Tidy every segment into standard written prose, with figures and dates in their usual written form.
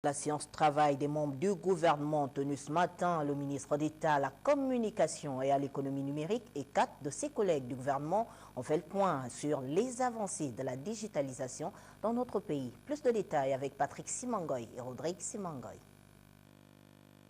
La séance travail des membres du gouvernement tenue ce matin, le ministre d'État à la communication et à l'économie numérique et 4 de ses collègues du gouvernement ont fait le point sur les avancées de la digitalisation dans notre pays. Plus de détails avec Patrick Simangoy et Rodrigue Simangoy.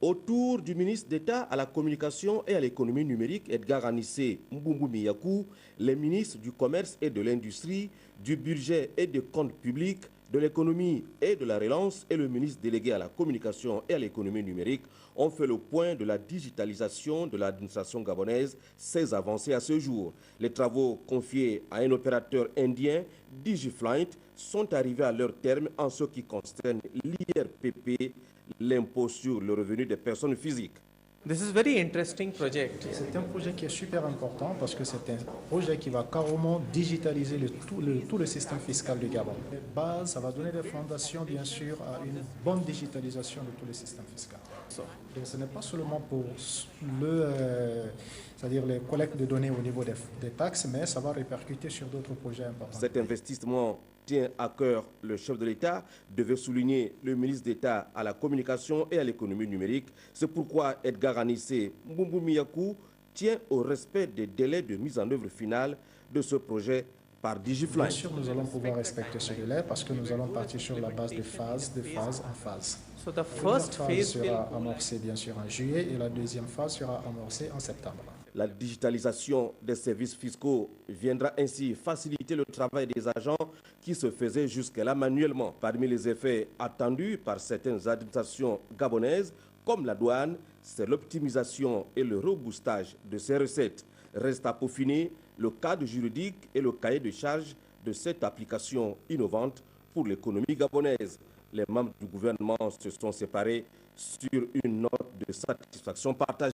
Autour du ministre d'État à la communication et à l'économie numérique, Edgar Anissé Mbumbu-Miyakou, les ministres du commerce et de l'industrie, du budget et des comptes publics, de l'économie et de la relance et le ministre délégué à la communication et à l'économie numérique ont fait le point de la digitalisation de l'administration gabonaise, ses avancées à ce jour. Les travaux confiés à un opérateur indien, DigiFlight, sont arrivés à leur terme en ce qui concerne l'IRPP, l'impôt sur le revenu des personnes physiques. This is very interesting project. C'est un projet qui est super important parce que c'est un projet qui va carrément digitaliser tout le système fiscal du Gabon. Les bases, ça va donner des fondations, bien sûr, à une bonne digitalisation de tout le système fiscal. Donc ce n'est pas seulement pour c'est-à-dire les collectes de données au niveau des taxes, mais ça va répercuter sur d'autres projets importants. Cet investissement tient à cœur le chef de l'État, devait souligner le ministre d'État à la communication et à l'économie numérique. C'est pourquoi Edgar Anissé Mbumbu-Miyakou tient au respect des délais de mise en œuvre finale de ce projet par DigiFlight. Bien sûr, nous allons pouvoir respecter ce délai parce que nous allons partir sur la base de phase en phase. So the La first première phase phase sera amorcée bien sûr en juillet et la deuxième phase sera amorcée en septembre. La digitalisation des services fiscaux viendra ainsi faciliter le travail des agents qui se faisaient jusque-là manuellement. Parmi les effets attendus par certaines administrations gabonaises, comme la douane, c'est l'optimisation et le reboostage de ces recettes. Reste à peaufiner le cadre juridique et le cahier de charges de cette application innovante pour l'économie gabonaise. Les membres du gouvernement se sont séparés sur une note de satisfaction partagée.